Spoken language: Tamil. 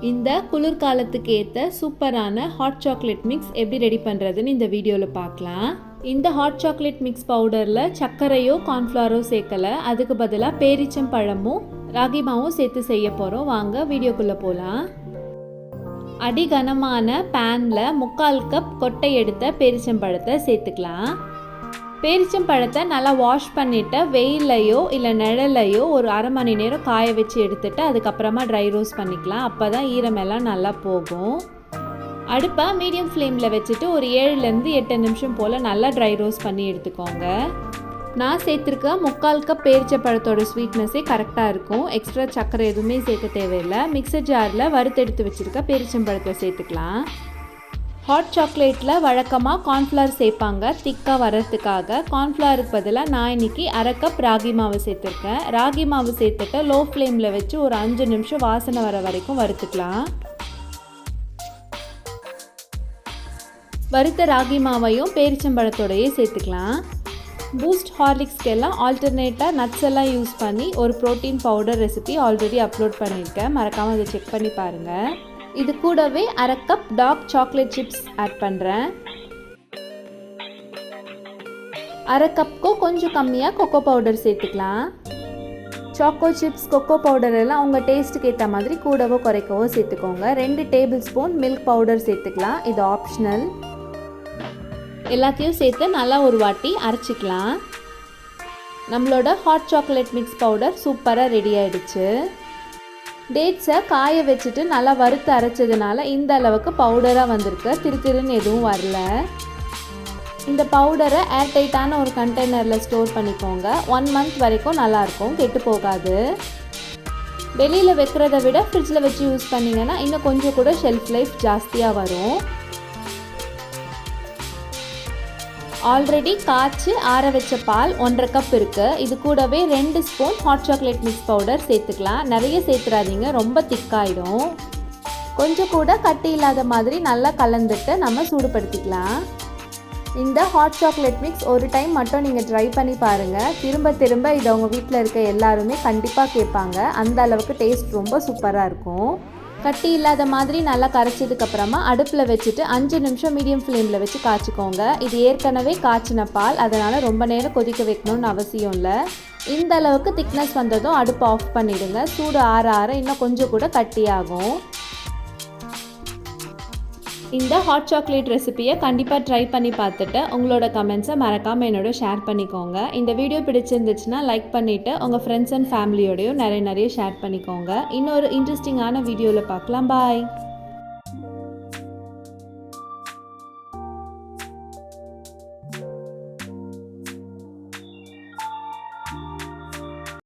இந்த குளிர்காலத்துக்கு ஏற்ற சூப்பரான ஹாட் சாக்லேட் மிக்ஸ் எப்படி ரெடி பண்ணுறதுன்னு இந்த வீடியோவில் பார்க்கலாம். இந்த ஹாட் சாக்லேட் மிக்ஸ் பவுடரில் சர்க்கரையோ கார்ன்ஃப்ளவரோ சேர்க்கலை, அதுக்கு பதிலாக பேரிச்சம் பழமும் ராகி மாவும் சேர்த்து செய்ய போகிறோம். வாங்க வீடியோக்குள்ளே போகலாம். அடிகனமான பேனில் 3/4 கப் கொட்டை எடுத்த பேரிச்சம்பழத்தை சேர்த்துக்கலாம். பேரிச்சம்பழத்தை நல்லா வாஷ் பண்ணிவிட்டு வெயிலையோ இல்லை நிழலையோ ஒரு அரை மணி நேரம் காய வச்சு எடுத்துகிட்டு அதுக்கப்புறமா ட்ரை ரோஸ்ட் பண்ணிக்கலாம். அப்போ தான் ஈரமெல்லாம் நல்லா போகும். அடுப்பை மீடியம் ஃப்ளேமில் வச்சுட்டு ஒரு 7லேருந்து 8 நிமிஷம் போல் நல்லா ட்ரை ரோஸ்ட் பண்ணி எடுத்துக்கோங்க. நான் சேர்த்துருக்க 3/4 கப் பேரிச்சம்பழத்தோட ஸ்வீட்னஸே கரெக்டாக இருக்கும். எக்ஸ்ட்ரா சர்க்கரை எதுவுமே சேர்க்க தேவையில்லை. மிக்சர் ஜாரில் வறுத்தெடுத்து வச்சுருக்க பேரிச்சம்பழத்தை சேர்த்துக்கலாம். ஹாட் சாக்லேட்டில் வழக்கமாக கார்ன்ஃப்ளவர் சேர்ப்பாங்க திக்காக வர்றதுக்காக. கார்ன்ஃப்ளவருக்கு பதிலாக நான் இன்றைக்கி அரை கப் ராகி மாவு சேர்த்துருக்கேன். ராகி மாவு சேர்த்துட்டு லோ ஃப்ளேமில் வச்சு ஒரு 5 நிமிஷம் வாசனை வர வரைக்கும் வறுத்துக்கலாம். வறுத்த ராகி மாவையும் பேரிச்சம்பழத்தோடையே சேர்த்துக்கலாம். பூஸ்ட் ஹார்லிக்ஸ்க்கெல்லாம் ஆல்டர்னேட்டாக நட்ஸ் எல்லாம் யூஸ் பண்ணி ஒரு protein powder recipe already upload பண்ணியிருக்கேன். மறக்காமல் அதை செக் பண்ணி பாருங்கள். இது கூடவே அரை cup dark chocolate chips add பண்ணுறேன். அரை கப்புக்கும் கொஞ்சம் கம்மியாக கொக்கோ பவுடர் சேர்த்துக்கலாம். சாக்கோ சிப்ஸ் கொக்கோ பவுடர் எல்லாம் உங்கள் டேஸ்ட்டுக்கு ஏற்ற மாதிரி கூடவோ குறைக்கவோ சேர்த்துக்கோங்க. 2 டேபிள் ஸ்பூன் மில்க் பவுடர் சேர்த்துக்கலாம். இது ஆப்ஷனல். எல்லாத்தையும் சேர்த்து நல்லா ஒரு வாட்டி அரைச்சிக்கலாம். நம்மளோட ஹாட் சாக்லேட் மிக்ஸ் பவுடர் சூப்பராக ரெடி ஆகிடுச்சு. டேட்ஸை காய வச்சுட்டு நல்லா வறுத்து அரைச்சதுனால இந்த அளவுக்கு பவுடராக வந்திருக்கு. திருன்னு எதுவும் வரல. இந்த பவுடரை ஏர்டைட்டான ஒரு கண்டெய்னரில் ஸ்டோர் பண்ணிக்கோங்க. 1 மந்த் வரைக்கும் நல்லாயிருக்கும், கெட்டு போகாது. வெளியில் வைக்கிறத விட ஃப்ரிட்ஜில் வச்சு யூஸ் பண்ணிங்கன்னா இன்னும் கொஞ்சம் கூட ஷெல்ஃப் லைஃப் ஜாஸ்தியாக வரும். ஆல்ரெடி காய்ச்சி ஆற வச்ச பால் 1/2 கப் இருக்குது. இது கூடவே 2 spoon hot chocolate mix powder சேர்த்துக்கலாம். நிறைய சேர்த்துறாதீங்க, ரொம்ப திக்காயிடும். கொஞ்சம் கூட கட்டி இல்லாத மாதிரி நல்லா கலந்துட்டு நம்ம சூடுபடுத்திக்கலாம். இந்த ஹாட் சாக்லேட் மிக்ஸ் ஒரு டைம் மட்டும் நீங்கள் ட்ரை பண்ணி பாருங்கள். திரும்ப திரும்ப இதை உங்கள் வீட்டில் இருக்க எல்லாருமே கண்டிப்பாக கேட்பாங்க. அந்த அளவுக்கு டேஸ்ட் ரொம்ப சூப்பராக இருக்கும். கட்டி இல்லாத மாதிரி நல்லா கரைச்சதுக்கப்புறமா அடுப்பில் வச்சுட்டு 5 நிமிஷம் மீடியம் ஃப்ளேமில் வச்சு காய்ச்சிக்கோங்க. இது ஏற்கனவே காய்ச்சின பால், அதனால் ரொம்ப நேரம் கொதிக்க வைக்கணும்னு அவசியம் இல்லை. இந்த அளவுக்கு திக்னஸ் வந்ததும் அடுப்பு ஆஃப் பண்ணிவிடுங்க. சூடு ஆற ஆற இன்னும் கொஞ்சம் கூட கட்டியாகும். இந்த ஹாட் சாக்லேட் ரெசிபியை கண்டிப்பாக ட்ரை பண்ணி பார்த்துட்டு உங்களோட கமெண்ட்ஸை மறக்காமல் என்னோட ஷேர் பண்ணிக்கோங்க. இந்த வீடியோ பிடிச்சிருந்துச்சுன்னா லைக் பண்ணிவிட்டு உங்கள் ஃப்ரெண்ட்ஸ் அண்ட் ஃபேமிலியோடையும் நிறைய ஷேர் பண்ணிக்கோங்க. இன்னொரு இன்ட்ரெஸ்டிங்கான வீடியோவில் பார்க்கலாம். பாய்.